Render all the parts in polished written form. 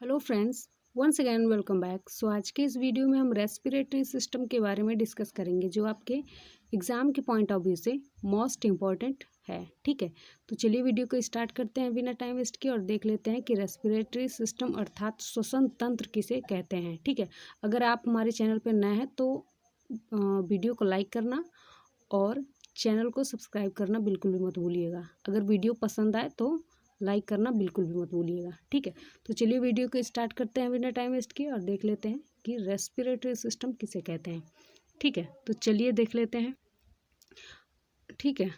Hello friends, once again welcome back. So आज के इस वीडियो में हम रेस्पिरेटरी सिस्टम के बारे में डिस्कस करेंगे जो आपके एग्ज़ाम के पॉइंट ऑफ व्यू से मोस्ट इम्पॉर्टेंट है। ठीक है, तो चलिए वीडियो को स्टार्ट करते हैं बिना टाइम वेस्ट किए और देख लेते हैं कि रेस्पिरेटरी सिस्टम अर्थात श्वसन तंत्र किसे कहते हैं। ठीक है, अगर आप हमारे चैनल पर नए हैं तो वीडियो को लाइक करना और चैनल को सब्सक्राइब करना बिल्कुल भी मत भूलिएगा। अगर वीडियो पसंद आए तो लाइक करना बिल्कुल भी मत भूलिएगा। ठीक है, तो चलिए वीडियो को स्टार्ट करते हैं बिना टाइम वेस्ट किए और देख लेते हैं कि रेस्पिरेटरी सिस्टम किसे कहते हैं। ठीक है, तो चलिए देख लेते हैं। ठीक है,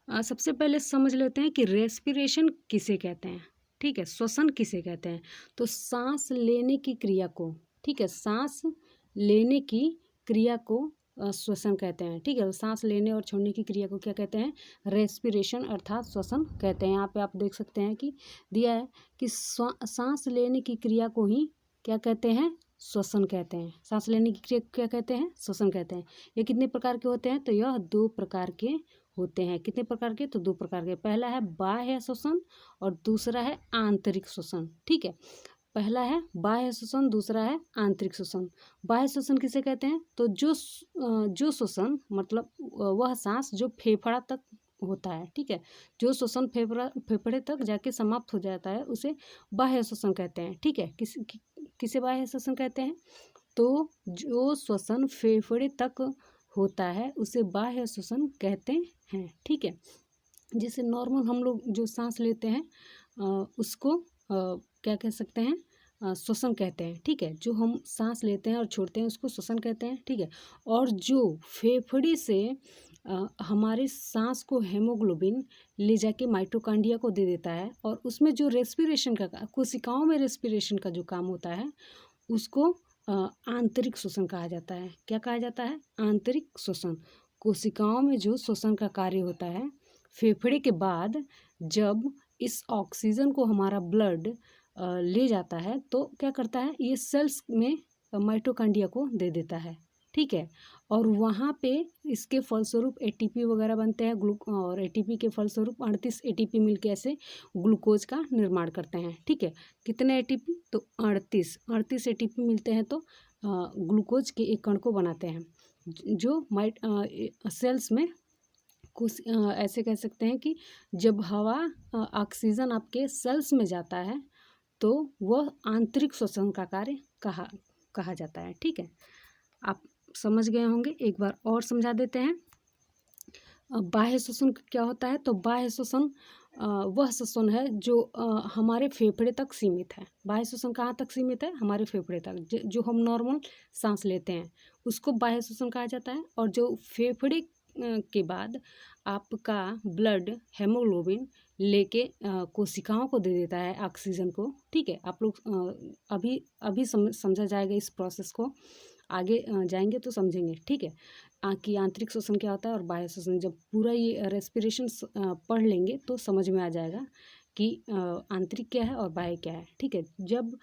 सबसे पहले समझ लेते हैं कि रेस्पिरेशन किसे कहते हैं। ठीक है, श्वसन किसे कहते हैं। तो सांस लेने की क्रिया को, ठीक है, सांस लेने की क्रिया को श्वसन कहते हैं। ठीक है, सांस लेने और छोड़ने की क्रिया को क्या कहते हैं, रेस्पिरेशन अर्थात श्वसन कहते हैं। यहाँ पे आप देख सकते हैं कि दिया है कि सांस लेने की क्रिया को ही क्या कहते हैं, श्वसन कहते हैं। सांस लेने की क्रिया क्या कहते हैं, श्वसन कहते हैं। ये कितने प्रकार के होते हैं, तो यह 2 प्रकार के होते हैं। कितने प्रकार के, तो 2 प्रकार के। पहला है बाह्य श्वसन और दूसरा है आंतरिक श्वसन। ठीक है, पहला है बाह्य श्वसन, दूसरा है आंतरिक श्वसन। बाह्य श्वसन किसे कहते हैं, तो जो श्वसन मतलब वह सांस जो फेफड़ा तक होता है। ठीक है, जो श्वसन फेफड़े तक जाके समाप्त हो जाता है उसे बाह्य श्वसन कहते हैं। ठीक है, किसे बाह्य श्वसन कहते हैं, तो जो श्वसन फेफड़े तक होता है उसे बाह्य श्वसन कहते हैं। ठीक है, जैसे नॉर्मल हम लोग जो सांस लेते हैं उसको क्या कह सकते हैं, श्वसन कहते हैं। ठीक है, जो हम सांस लेते हैं और छोड़ते हैं उसको श्वसन कहते हैं। ठीक है, और जो फेफड़े से हमारे सांस को हेमोग्लोबिन ले जाके माइटोकांड्रिया को दे देता है और उसमें जो रेस्पिरेशन का कोशिकाओं में रेस्पिरेशन का जो काम होता है उसको आंतरिक श्वसन कहा जाता है। क्या कहा जाता है, आंतरिक श्वसन। कोशिकाओं में जो श्वसन का कार्य होता है फेफड़े के बाद जब इस ऑक्सीजन को हमारा ब्लड ले जाता है तो क्या करता है, ये सेल्स में माइटोकांड्रिया को दे देता है। ठीक है, और वहाँ पे इसके फलस्वरूप एटीपी वगैरह बनते हैं और एटीपी के फलस्वरूप 38 एटीपी मिलकर ऐसे ग्लूकोज का निर्माण करते हैं। ठीक है, कितने एटीपी, तो 38 एटीपी मिलते हैं तो ग्लूकोज के एक कण को बनाते हैं जो सेल्स में कुछ ऐसे कह सकते हैं कि जब हवा ऑक्सीजन आपके सेल्स में जाता है तो वह आंतरिक श्वसन का कार्य कहा जाता है। ठीक है, आप समझ गए होंगे। एक बार और समझा देते हैं। बाह्य श्वसन क्या होता है, तो बाह्य श्वसन वह श्वसन है जो हमारे फेफड़े तक सीमित है। बाह्य श्वसन कहाँ तक सीमित है, हमारे फेफड़े तक। जो हम नॉर्मल सांस लेते हैं उसको बाह्य श्वसन कहा जाता है। और जो फेफड़े के बाद आपका ब्लड हेमोग्लोबिन लेके कोशिकाओं को दे देता है ऑक्सीजन को। ठीक है, आप लोग अभी समझा जाएगा इस प्रोसेस को, आगे जाएंगे तो समझेंगे। ठीक है, कि आंतरिक श्वसन क्या होता है और बाह्य श्वसन। जब पूरा ये रेस्पिरेशन पढ़ लेंगे तो समझ में आ जाएगा कि आंतरिक क्या है और बाह्य क्या है। ठीक है, जब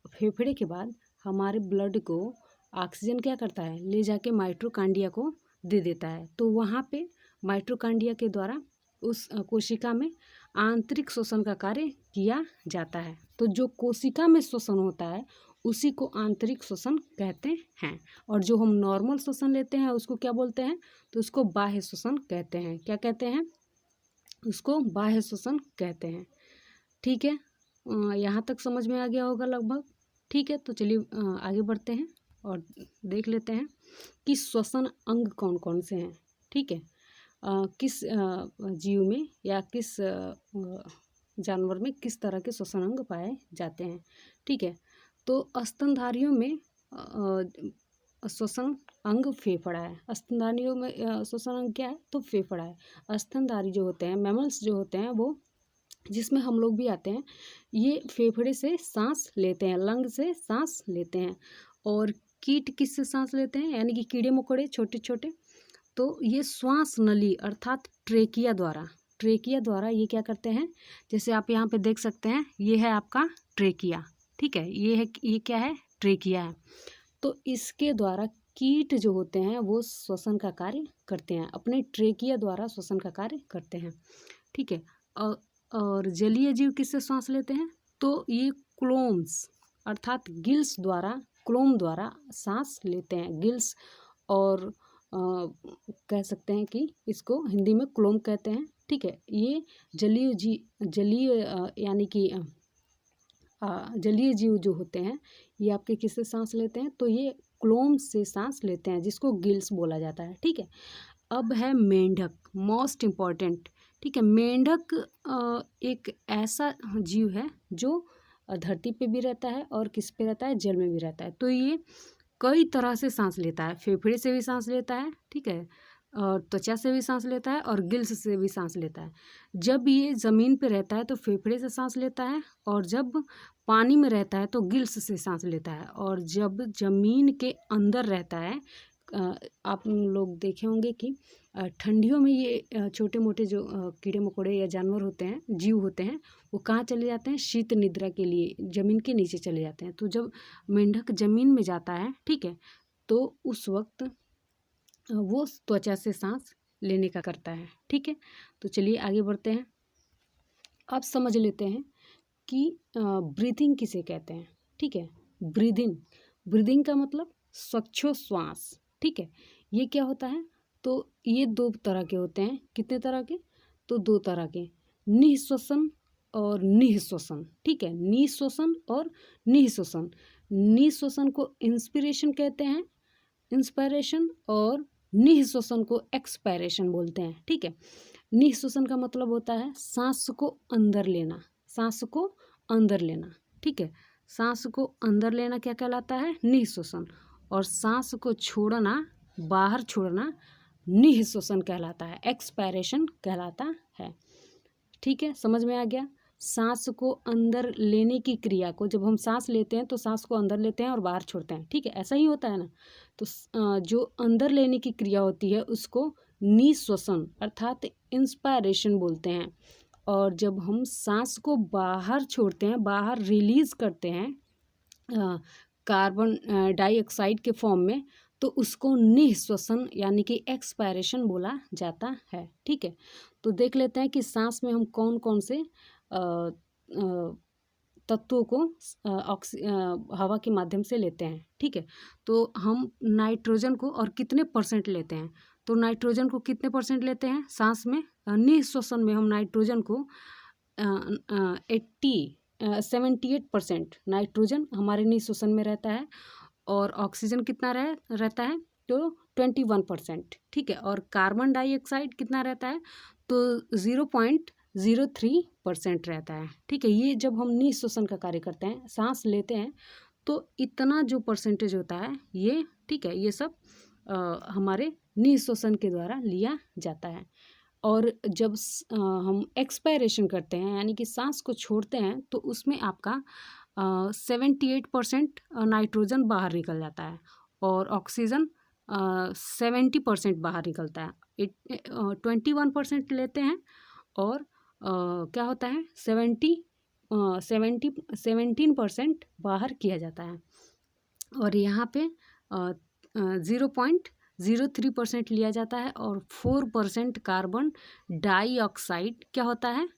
फेफड़े के बाद हमारे ब्लड को ऑक्सीजन क्या करता है, ले जाके माइटोकांड्रिया को दे देता है तो वहाँ पे माइटोकांड्रिया के द्वारा उस कोशिका में आंतरिक श्वसन का कार्य किया जाता है। तो जो कोशिका में श्वसन होता है उसी को आंतरिक श्वसन कहते हैं। और जो हम नॉर्मल श्वसन लेते हैं उसको क्या बोलते हैं, तो उसको बाह्य श्वसन कहते हैं। क्या कहते हैं, उसको बाह्य श्वसन कहते हैं। ठीक है, यहाँ तक समझ में आ गया होगा लगभग। ठीक है, तो चलिए आगे बढ़ते हैं और देख लेते हैं कि श्वसन अंग कौन कौन से हैं। ठीक है, किस जीव में या किस जानवर में किस तरह के श्वसन अंग पाए जाते हैं। ठीक है, तो स्तनधारियों में श्वसन अंग फेफड़ा है। स्तनधारियों में श्वसन अंग क्या है, तो फेफड़ा है। स्तनधारी जो होते हैं, मैमल्स जो होते हैं, वो जिसमें हम लोग भी आते हैं, ये फेफड़े से सांस लेते हैं, लंग से सांस लेते हैं। और कीट किससे सांस लेते हैं, यानी कि कीड़े मकोड़े छोटे छोटे, तो ये श्वास नली अर्थात ट्रेकिया द्वारा ये क्या करते हैं, जैसे आप यहाँ पे देख सकते हैं, ये है आपका ट्रेकिया। ठीक है, ये क्या है, ट्रेकिया है। तो इसके द्वारा कीट जो होते हैं वो श्वसन का कार्य करते हैं, अपने ट्रेकिया द्वारा श्वसन का कार्य करते हैं। ठीक है, और जलीय जीव किससे सांस लेते हैं, तो ये क्लोम्स अर्थात गिल्स द्वारा, क्लोम द्वारा सांस लेते हैं। गिल्स और कह सकते हैं कि इसको हिंदी में क्लोम कहते हैं, ठीक है। ये जलीय यानी कि जलीय जीव जो होते हैं ये आपके किससे सांस लेते हैं, तो ये क्लोम से सांस लेते हैं, जिसको गिल्स बोला जाता है, ठीक है। अब है मेंढक, मोस्ट इम्पॉर्टेंट, ठीक है। मेंढक एक ऐसा जीव है जो धरती पे भी रहता है और किस पे रहता है, जल में भी रहता है। तो ये कई तरह से सांस लेता है, फेफड़े से भी सांस लेता है, ठीक है, और त्वचा से भी सांस लेता है और गिल्स से भी सांस लेता है। जब ये ज़मीन पे रहता है तो फेफड़े से सांस लेता है, और जब पानी में रहता है तो गिल्स से सांस लेता है, और जब ज़मीन के अंदर रहता है, आप लोग देखे होंगे कि ठंडियों में ये छोटे मोटे जो कीड़े मकोड़े या जानवर होते हैं, जीव होते हैं, वो कहाँ चले जाते हैं, शीत निद्रा के लिए ज़मीन के नीचे चले जाते हैं। तो जब मेंढक ज़मीन में जाता है, ठीक है, तो उस वक्त वो त्वचा से सांस लेने का करता है, ठीक है। तो चलिए आगे बढ़ते हैं। अब समझ लेते हैं कि ब्रीथिंग किसे कहते हैं, ठीक है। ब्रीदिंग का मतलब श्वास, ठीक है। ये क्या होता है, तो ये दो तरह के होते हैं। कितने तरह के, तो दो तरह के, निःश्वसन और निःश्वसन, ठीक है। निःश्वसन और निःश्वसन। निःश्वसन को इंस्पिरेशन कहते हैं, इंस्पायरेशन, और निःश्वसन को एक्सपायरेशन बोलते हैं, ठीक है। निःश्वसन का मतलब होता है सांस को अंदर लेना, सांस को अंदर लेना, ठीक है। सांस को अंदर लेना क्या कहलाता है, निःश्वसन, और सांस को छोड़ना, बाहर छोड़ना, निःश्वसन कहलाता है, एक्सपायरेशन कहलाता है, ठीक है। समझ में आ गया। सांस को अंदर लेने की क्रिया को, जब हम सांस लेते हैं तो सांस को अंदर लेते हैं और बाहर छोड़ते हैं, ठीक है, ऐसा ही होता है ना। तो जो अंदर लेने की क्रिया होती है उसको निःश्वसन अर्थात इंस्पायरेशन बोलते हैं, और जब हम सांस को बाहर छोड़ते हैं, बाहर रिलीज करते हैं कार्बन डाइऑक्साइड के फॉर्म में, तो उसको निःश्वसन यानी कि एक्सपायरेशन बोला जाता है, ठीक है। तो देख लेते हैं कि सांस में हम कौन कौन से तत्वों को हवा के माध्यम से लेते हैं, ठीक है। तो हम नाइट्रोजन को और कितने परसेंट लेते हैं, तो नाइट्रोजन को कितने परसेंट लेते हैं सांस में, निःश्वसन में हम नाइट्रोजन को 78% नाइट्रोजन हमारे निःश्वसन में रहता है, और ऑक्सीजन कितना रहता है, तो 21%, ठीक है। और कार्बन डाइऑक्साइड कितना रहता है, तो 0.03% रहता है, ठीक है। ये जब हम निःश्वसन का कार्य करते हैं, सांस लेते हैं, तो इतना जो परसेंटेज होता है ये, ठीक है, ये सब हमारे निःश्वसन के द्वारा लिया जाता है। और जब हम एक्सपायरेशन करते हैं यानी कि सांस को छोड़ते हैं, तो उसमें आपका 78% नाइट्रोजन बाहर निकल जाता है, और ऑक्सीजन 70% बाहर निकलता है। 21% लेते हैं, और क्या होता है 17% बाहर किया जाता है, और यहाँ पे 0.03% लिया जाता है, और 4% कार्बन डाइऑक्साइड क्या होता है,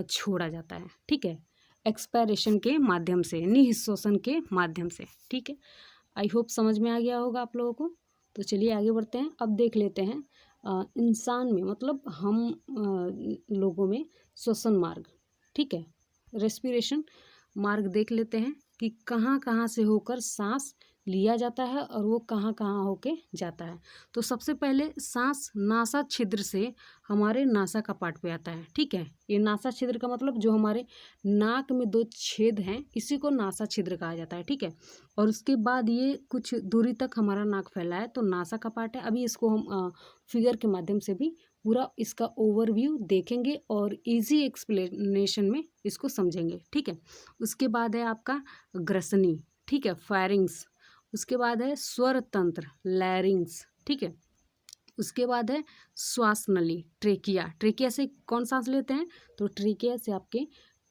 छोड़ा जाता है, ठीक है, एक्सपायरेशन के माध्यम से, निःश्वसन के माध्यम से, ठीक है। आई होप समझ में आ गया होगा आप लोगों को। तो चलिए आगे बढ़ते हैं। अब देख लेते हैं इंसान में, मतलब हम लोगों में श्वसन मार्ग, ठीक है, रेस्पिरेशन मार्ग देख लेते हैं कि कहाँ कहाँ से होकर सांस लिया जाता है और वो कहाँ कहाँ होके जाता है। तो सबसे पहले सांस नासा छिद्र से हमारे नासा का पार्ट पे आता है, ठीक है। ये नासा छिद्र का मतलब जो हमारे नाक में 2 छेद हैं, इसी को नासा छिद्र कहा जाता है, ठीक है। और उसके बाद ये कुछ दूरी तक हमारा नाक फैला है, तो नासा का पार्ट है। अभी इसको हम फिगर के माध्यम से भी पूरा इसका ओवरव्यू देखेंगे और इजी एक्सप्लेनेशन में इसको समझेंगे, ठीक है। उसके बाद है आपका ग्रसनी, ठीक है, फायरिंग्स। उसके बाद है स्वर तंत्र, लैरिंग्स, ठीक है। उसके बाद है श्वास नली, ट्रेकिया से कौन सांस लेते हैं, तो ट्रेकिया से आपके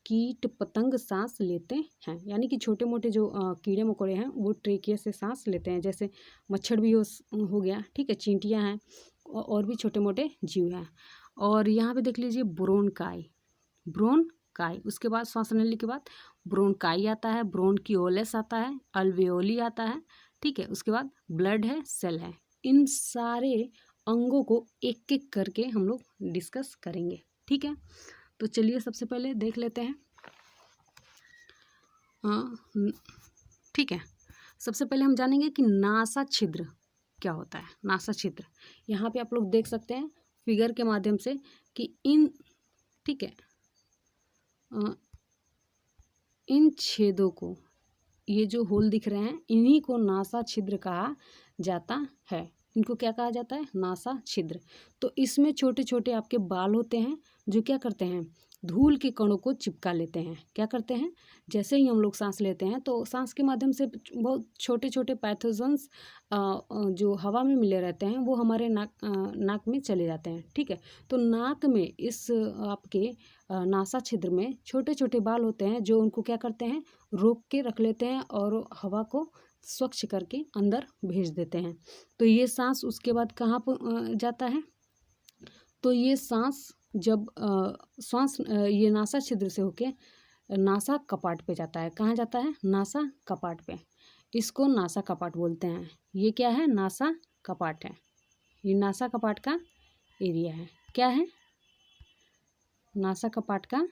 कीट पतंग सांस लेते हैं, यानी कि छोटे मोटे जो कीड़े मकोड़े हैं वो ट्रेकिया से सांस लेते हैं, जैसे मच्छर भी हो गया, ठीक है, चींटियाँ हैं, और भी छोटे मोटे जीव हैं। और यहाँ पे देख लीजिए ब्रोनकाई, उसके बाद श्वास नली के बाद ब्रोंकाई आता है, ब्रोंकियोलस आता है, अल्वेओली आता है, ठीक है। उसके बाद ब्लड है, सेल है। इन सारे अंगों को एक एक करके हम लोग डिस्कस करेंगे, ठीक है। तो चलिए सबसे पहले देख लेते हैं। ठीक है, सबसे पहले हम जानेंगे कि नासा छिद्र क्या होता है। नासा छिद्र यहाँ पे आप लोग देख सकते हैं फिगर के माध्यम से कि ठीक है, इन छेदों को, ये जो होल दिख रहे हैं, इन्हीं को नासा छिद्र कहा जाता है। इनको क्या कहा जाता है? नासा छिद्र। तो इसमें छोटे छोटे आपके बाल होते हैं जो क्या करते हैं? धूल के कणों को चिपका लेते हैं। क्या करते हैं? जैसे ही हम लोग सांस लेते हैं तो सांस के माध्यम से बहुत छोटे छोटे पैथोजन्स जो हवा में मिले रहते हैं वो हमारे नाक में चले जाते हैं, ठीक है। तो नाक में इस आपके नासा छिद्र में छोटे छोटे बाल होते हैं जो उनको क्या करते हैं? रोक के रख लेते हैं और हवा को स्वच्छ करके अंदर भेज देते हैं। तो ये सांस उसके बाद कहाँ पर जाता है? तो ये सांस जब ये नासा छिद्र से होके नासा कपाट पे जाता है। कहाँ जाता है? नासा कपाट पे। इसको नासा कपाट बोलते हैं। ये क्या है? नासा कपाट है। ये नासा कपाट का एरिया है। क्या है? नासा कपाट का,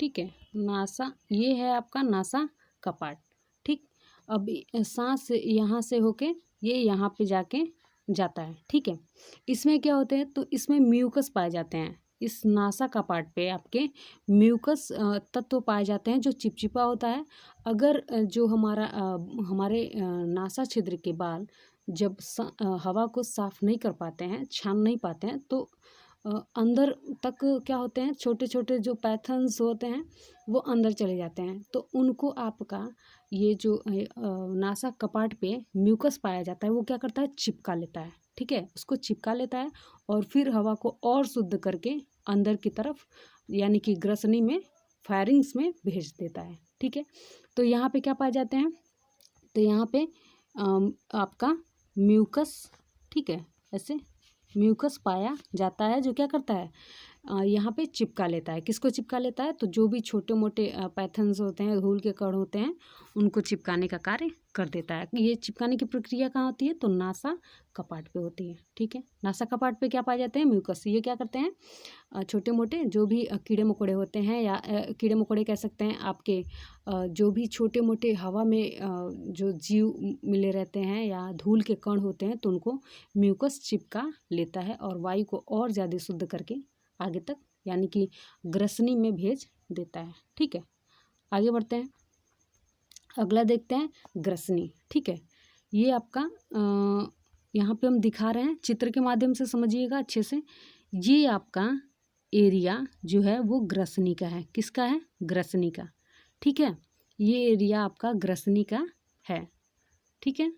ठीक है। नासा, ये है आपका नासा कपाट, ठीक। अब सांस यहाँ से होके ये यहाँ पे जाके जाता है, ठीक है। इसमें क्या होते हैं? तो इसमें म्यूकस पाए जाते हैं। इस नासा कपाट पे आपके म्यूकस तत्व पाए जाते हैं जो चिपचिपा होता है। अगर जो हमारे नासा छिद्र के बाल जब हवा को साफ नहीं कर पाते हैं, छान नहीं पाते हैं, तो अंदर तक क्या होते हैं? छोटे छोटे जो पैथन्स होते हैं वो अंदर चले जाते हैं। तो उनको आपका ये जो नासा कपाट पे म्यूकस पाया जाता है वो क्या करता है? चिपका लेता है, ठीक है। उसको चिपका लेता है और फिर हवा को और शुद्ध करके अंदर की तरफ यानी कि ग्रसनी में, फायरिंग्स में भेज देता है, ठीक है। तो यहाँ पे क्या पाए जाते हैं? तो यहाँ पे आपका म्यूकस, ठीक है, ऐसे म्यूकस पाया जाता है जो क्या करता है? यहाँ पे चिपका लेता है। किसको चिपका लेता है? तो जो भी छोटे मोटे पैथन्स होते हैं, धूल के कण होते हैं, उनको चिपकाने का कार्य कर देता है। ये चिपकाने की प्रक्रिया कहाँ होती है? तो नासा कपाट पे होती है, ठीक है। नासा कपाट पे क्या पाए जाते हैं? म्यूकस। ये क्या करते हैं? छोटे मोटे जो भी कीड़े मकोड़े होते हैं, या कीड़े मकोड़े कह सकते हैं आपके, जो भी छोटे मोटे हवा में जो जीव मिले रहते हैं या धूल के कण होते हैं, तो उनको म्यूकस चिपका लेता है और वायु को और ज़्यादा शुद्ध करके आगे तक यानी कि ग्रसनी में भेज देता है, ठीक है। आगे बढ़ते हैं, अगला देखते हैं ग्रसनी, ठीक है। ये आपका यहाँ पे हम दिखा रहे हैं, चित्र के माध्यम से समझिएगा अच्छे से। ये आपका एरिया जो है वो ग्रसनी का है। किसका है? ग्रसनी का, ठीक है। ये एरिया आपका ग्रसनी का है, ठीक है।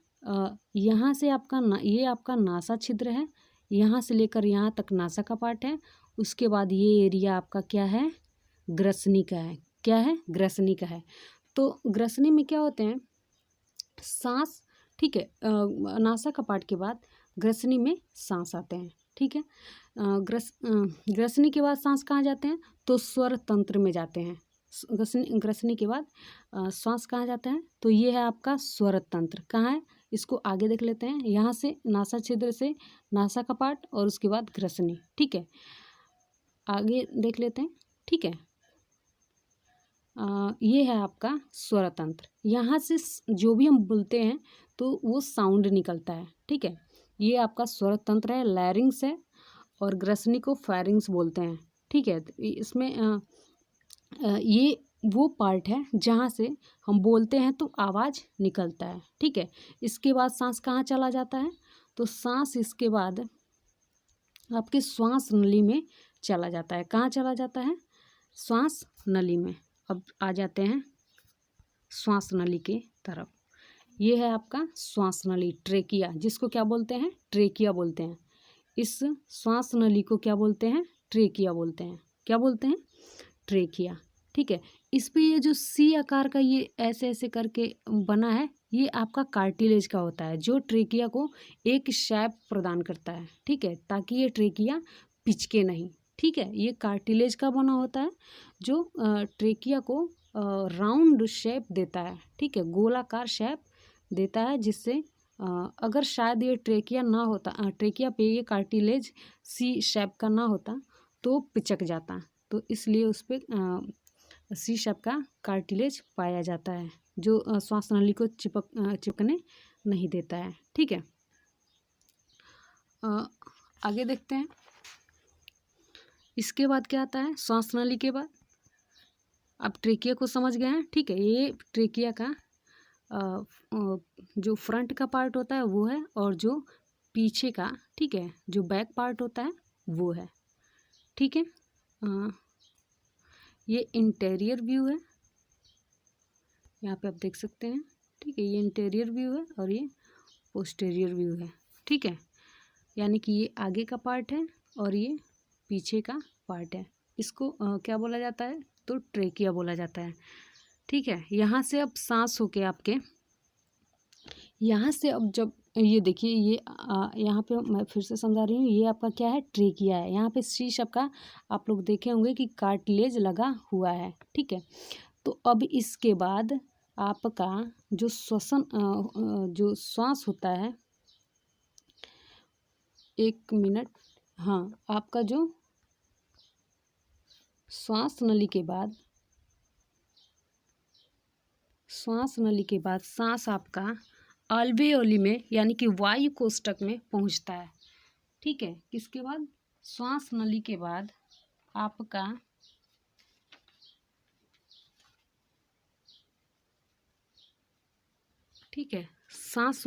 यहाँ से आपका ये आपका नासा छिद्र है, यहाँ से लेकर यहाँ तक नासा कपाट है। उसके बाद ये एरिया आपका क्या है? ग्रसनी का है। क्या है? ग्रसनी का है। तो ग्रसनी में क्या होते हैं? सांस, ठीक है। नासा कपाट के बाद ग्रसनी में सांस आते हैं, ठीक है। ग्रसनी के बाद सांस कहाँ जाते हैं? तो स्वर तंत्र में जाते हैं। ग्रसनी के बाद श्वास कहाँ जाता है? तो ये है आपका स्वर तंत्र। कहाँ है? इसको आगे देख लेते हैं। यहाँ से नासा छिद्र से नासा कपाट और उसके बाद ग्रसनी, ठीक है। आगे देख लेते हैं, ठीक है। ये है आपका स्वर तंत्र। यहाँ से जो भी हम बोलते हैं तो वो साउंड निकलता है, ठीक है। ये आपका स्वर तंत्र है, लैरिंग्स है, और ग्रसनी को फेरिंग्स बोलते हैं, ठीक है। तो इसमें ये वो पार्ट है जहाँ से हम बोलते हैं तो आवाज़ निकलता है, ठीक है। इसके बाद सांस कहाँ चला जाता है? तो सांस इसके बाद आपके श्वास नली में चला जाता है। कहाँ चला जाता है? श्वास नली में। अब आ जाते हैं श्वास नली के तरफ। ये है आपका श्वास नली, ट्रेकिया, जिसको क्या बोलते हैं? ट्रेकिया बोलते हैं। इस श्वास नली को क्या बोलते हैं? ट्रेकिया बोलते हैं। क्या बोलते हैं? ट्रेकिया, ठीक है। इस पे ये जो सी आकार का ये ऐसे ऐसे करके बना है, ये आपका कार्टिलेज का होता है जो ट्रेकिया को एक शेप प्रदान करता है, ठीक है, ताकि ये ट्रेकिया पिचके नहीं, ठीक है। ये कार्टिलेज का बना होता है जो ट्रेकिया को राउंड शेप देता है, ठीक है, गोलाकार शेप देता है, जिससे अगर शायद ये ट्रेकिया ना होता, ट्रेकिया पे ये कार्टिलेज सी शेप का ना होता तो पिचक जाता, तो इसलिए उस पर सी शेप का कार्टिलेज पाया जाता है जो श्वास नली को चिपकने नहीं देता है, ठीक है। आगे देखते हैं। इसके बाद क्या आता है, श्वास नली के बाद अब ट्रेकिया को समझ गए हैं, ठीक है। ये ट्रेकिया का जो फ्रंट का पार्ट होता है वो है, और जो पीछे का, ठीक है, जो बैक पार्ट होता है वो है, ठीक है। ये इंटीरियर व्यू है, यहाँ पे आप देख सकते हैं, ठीक है। ये इंटीरियर व्यू है और ये पोस्टीरियर व्यू है, ठीक है। यानी कि ये आगे का पार्ट है और ये पीछे का पार्ट है। इसको क्या बोला जाता है, तो ट्रेकिया बोला जाता है, ठीक है। यहाँ से अब सांस होके आपके, यहाँ से अब जब ये देखिए, ये यहाँ पे मैं फिर से समझा रही हूँ, ये आपका क्या है, ट्रेकिया है। यहाँ पे सी शब्द का आप लोग देखे होंगे कि कार्टिलेज लगा हुआ है, ठीक है। तो अब इसके बाद आपका जो श्वसन जो श्वास होता है, एक मिनट, हाँ, आपका जो श्वास नली के बाद सांस आपका अल्वेओली में यानी कि वायु कोष्ठक में पहुंचता है, ठीक है। किसके बाद, श्वास नली के बाद आपका ठीक है, श्वास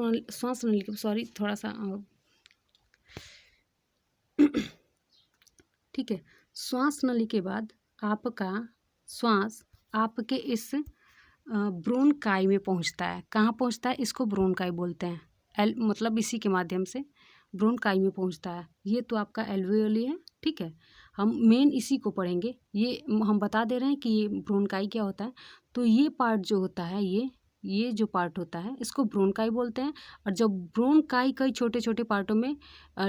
नली के, सॉरी थोड़ा सा ठीक है। श्वास नली के बाद आपका श्वास आपके इस ब्रोनकाई में पहुंचता है। कहाँ पहुंचता है, इसको ब्रोनकाई बोलते हैं, मतलब इसी के माध्यम से ब्रोनकाई में पहुंचता है। ये तो आपका एल्वेओली है, ठीक है। हम मेन इसी को पढ़ेंगे, ये हम बता दे रहे हैं कि ये ब्रोनकाई क्या होता है। तो ये पार्ट जो होता है, ये जो पार्ट होता है इसको ब्रोनकाई बोलते हैं। और जब ब्रोनकाई कई छोटे छोटे पार्टों में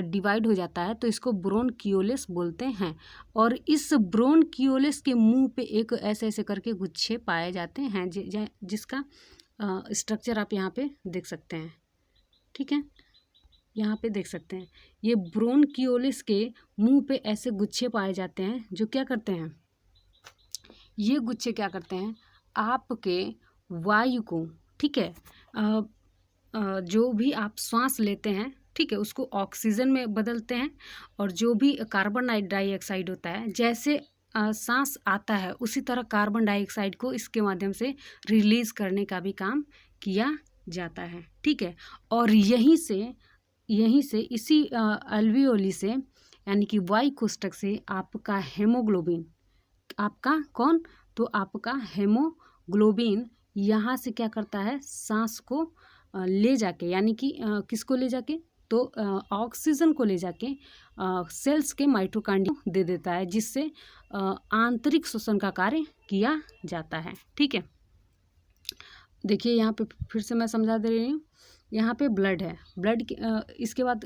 डिवाइड हो जाता है तो इसको ब्रोनकियोलस बोलते हैं। और इस ब्रोनकियोलस के मुंह पे एक ऐसे ऐसे करके गुच्छे पाए जाते हैं, जिसका स्ट्रक्चर आप यहाँ पे देख सकते हैं, ठीक है। यहाँ पे देख सकते हैं, ये ब्रोनकियोलस के मुंह पे ऐसे गुच्छे पाए जाते हैं, जो क्या करते हैं, ये गुच्छे क्या करते हैं, आपके वायु को, ठीक है, जो भी आप श्वास लेते हैं, ठीक है, उसको ऑक्सीजन में बदलते हैं। और जो भी कार्बन डाइऑक्साइड होता है, जैसे सांस आता है उसी तरह कार्बन डाइऑक्साइड को इसके माध्यम से रिलीज करने का भी काम किया जाता है, ठीक है। और यहीं से इसी अल्वियोली से यानी कि वायु कोष्ठक से आपका हेमोग्लोबिन, आपका कौन, तो आपका हेमोग्लोबिन यहाँ से क्या करता है, सांस को ले जाके, यानी कि किसको ले जाके, तो ऑक्सीजन को ले जाके सेल्स के माइटोकॉन्ड्रिया दे देता है, जिससे आंतरिक श्वसन का कार्य किया जाता है, ठीक है। देखिए यहाँ पे फिर से मैं समझा दे रही हूँ, यहाँ पे ब्लड है, इसके बाद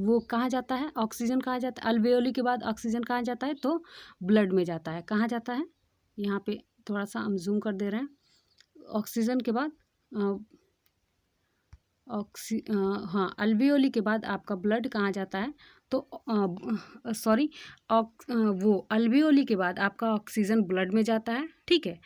वो कहाँ जाता है, ऑक्सीजन कहाँ जाता है, अल्वेओली के बाद ऑक्सीजन कहाँ जाता है, तो ब्लड में जाता है। कहाँ जाता है, यहाँ पे थोड़ा सा हम जूम कर दे रहे हैं। ऑक्सीजन के बाद हाँ, अल्वेओली के बाद आपका ब्लड कहाँ जाता है, तो सॉरी, वो अल्वेओली के बाद आपका ऑक्सीजन ब्लड में जाता है, ठीक है।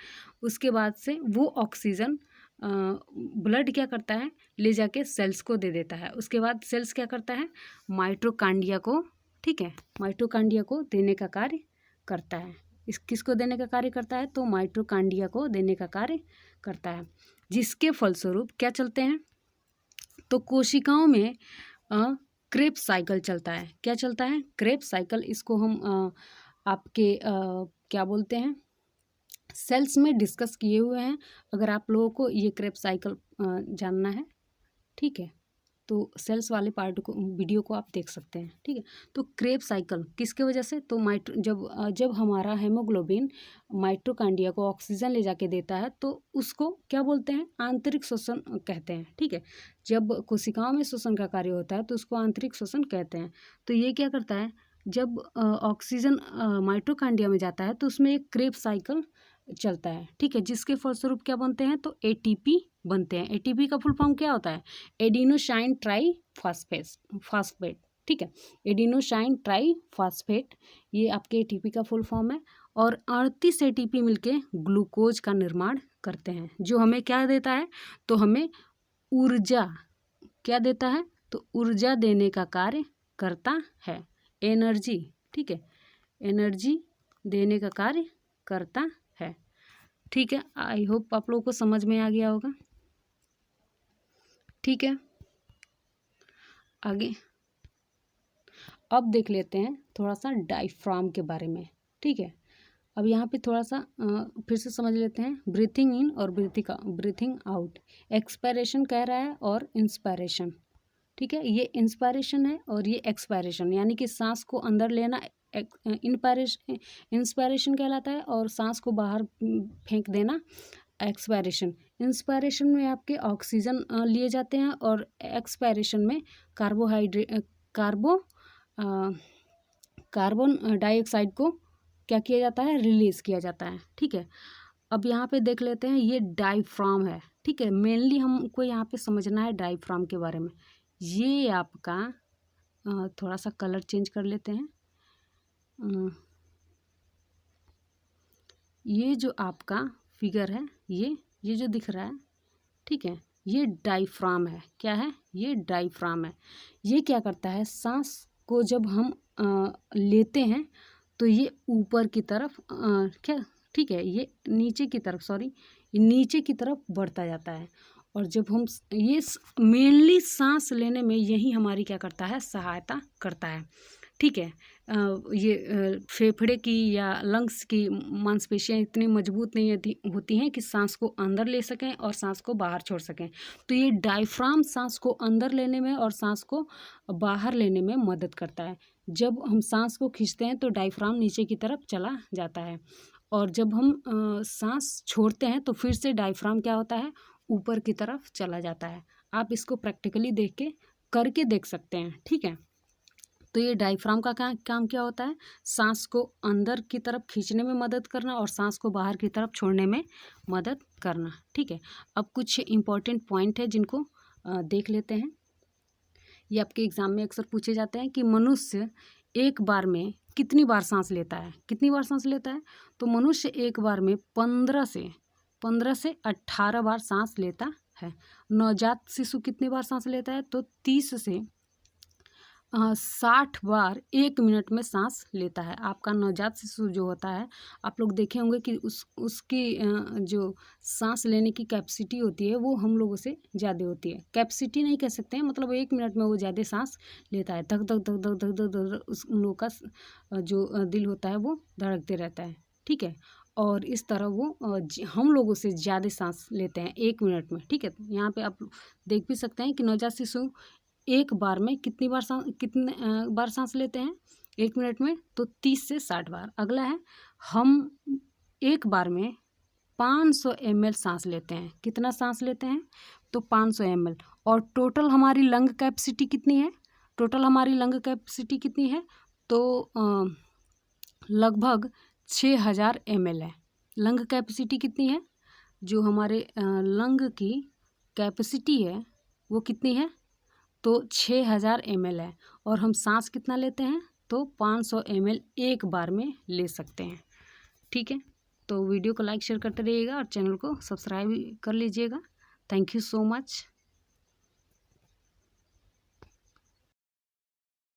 उसके बाद से वो ऑक्सीजन ब्लड क्या करता है, ले जाके सेल्स को दे देता है। उसके बाद सेल्स क्या करता है, माइटोकॉन्ड्रिया को, ठीक है, माइटोकॉन्ड्रिया को देने का कार्य करता है। किसको देने का कार्य करता है, तो माइटोकॉन्ड्रिया को देने का कार्य करता है, जिसके फलस्वरूप क्या चलते हैं, तो कोशिकाओं में क्रेब्स साइकिल चलता है। क्या चलता है, क्रेब्स साइकिल। इसको हम आपके क्या बोलते हैं, सेल्स में डिस्कस किए हुए हैं। अगर आप लोगों को ये क्रेब्स साइकिल जानना है, ठीक है, तो सेल्स वाले पार्ट को, वीडियो को आप देख सकते हैं, ठीक है। तो क्रेब्स साइकिल किसके वजह से, तो जब हमारा हेमोग्लोबिन माइटोकॉन्ड्रिया को ऑक्सीजन ले जाके देता है, तो उसको क्या बोलते हैं, आंतरिक श्वसन कहते हैं, ठीक है। जब कोशिकाओं में श्वसन का कार्य होता है तो उसको आंतरिक श्वसन कहते हैं। तो ये क्या करता है, जब ऑक्सीजन माइटोकॉन्ड्रिया में जाता है तो उसमें एक क्रेब्स साइकिल चलता है, ठीक है, जिसके फलस्वरूप क्या बनते हैं, तो एटीपी बनते हैं। एटीपी का फुल फॉर्म क्या होता है, एडिनोसाइन ट्राई फास्फेट, ठीक है, एडिनोसाइन ट्राई फास्फेट, ये आपके एटीपी का फुल फॉर्म है। और 38 एटीपी मिलके ग्लूकोज का निर्माण करते हैं, जो हमें क्या देता है, तो हमें ऊर्जा क्या देता है, तो ऊर्जा देने का कार्य करता है, एनर्जी, ठीक है, एनर्जी देने का कार्य करता है, ठीक है। आई होप आप लोगों को समझ में आ गया होगा, ठीक है। आगे अब देख लेते हैं थोड़ा सा डायफ्राम के बारे में, ठीक है। अब यहाँ पे थोड़ा सा फिर से समझ लेते हैं, ब्रीथिंग इन और ब्रीथिंग आउट, एक्सपायरेशन कह रहा है और इंस्पायरेशन, ठीक है, ये इंस्पायरेशन है और ये एक्सपायरेशन, यानी कि सांस को अंदर लेना इंस्पायरेशन कहलाता है और सांस को बाहर फेंक देना एक्सपायरेशन। इंस्पायरेशन में आपके ऑक्सीजन लिए जाते हैं और एक्सपायरेशन में कार्बन डाइऑक्साइड को क्या किया जाता है, रिलीज़ किया जाता है, ठीक है। अब यहाँ पे देख लेते हैं, ये डायफ्राम है, ठीक है, मेनली हमको यहाँ पे समझना है डायफ्राम के बारे में। ये आपका थोड़ा सा कलर चेंज कर लेते हैं, ये जो आपका फिगर है, ये जो दिख रहा है, ठीक है, ये डायफ्राम है, क्या है, ये डायफ्राम है। ये क्या करता है, सांस को जब हम लेते हैं तो ये ऊपर की तरफ क्या, ठीक है, ये नीचे की तरफ, ये नीचे की तरफ बढ़ता जाता है। और जब हम ये मेनली सांस लेने में यही हमारी क्या करता है, सहायता करता है, ठीक है। ये फेफड़े की या लंग्स की मांसपेशियां इतनी मजबूत नहीं होती हैं कि सांस को अंदर ले सकें और सांस को बाहर छोड़ सकें, तो ये डायफ्राम सांस को अंदर लेने में और सांस को बाहर लेने में मदद करता है। जब हम सांस को खींचते हैं तो डायफ्राम नीचे की तरफ चला जाता है, और जब हम सांस छोड़ते हैं तो फिर से डायफ्राम क्या होता है, ऊपर की तरफ चला जाता है। आप इसको प्रैक्टिकली करके देख सकते हैं, ठीक है। तो ये डायफ्राम का काम क्या होता है, सांस को अंदर की तरफ खींचने में मदद करना और सांस को बाहर की तरफ छोड़ने में मदद करना, ठीक है। अब कुछ इम्पॉर्टेंट पॉइंट है जिनको देख लेते हैं। ये आपके एग्जाम में अक्सर पूछे जाते हैं कि मनुष्य एक बार में कितनी बार सांस लेता है, तो मनुष्य एक बार में 15 से 18 बार सांस लेता है। नवजात शिशु कितनी बार सांस लेता है, तो 30 से 60 बार 1 मिनट में सांस लेता है। आपका नवजात शिशु जो होता है, आप लोग देखे होंगे कि उसकी जो सांस लेने की कैपेसिटी होती है वो हम लोगों से ज़्यादा होती है। कैपेसिटी नहीं कह सकते हैं, मतलब 1 मिनट में वो ज़्यादा सांस लेता है, धक धक धक धक धक धक धक उस उन लोगों का जो दिल होता है वो धड़कते रहता है, ठीक है। और इस तरह वो हम लोगों से ज़्यादा सांस लेते हैं 1 मिनट में, ठीक है। यहाँ पे आप देख भी सकते हैं कि नवजात शिशु एक बार में कितने बार सांस लेते हैं 1 मिनट में, तो 30 से 60 बार। अगला है, हम एक बार में 500 ml सांस लेते हैं। कितना सांस लेते हैं, तो 500 ml। और टोटल हमारी लंग कैपेसिटी कितनी है, तो लगभग 6000 ml है। लंग कैपेसिटी कितनी है, जो हमारे लंग की कैपेसिटी है वो कितनी है, तो 6000 ml है। और हम सांस कितना लेते हैं, तो 500 ml एक बार में ले सकते हैं, ठीक है। तो वीडियो को लाइक शेयर करते रहिएगा और चैनल को सब्सक्राइब कर लीजिएगा। Thank you so much.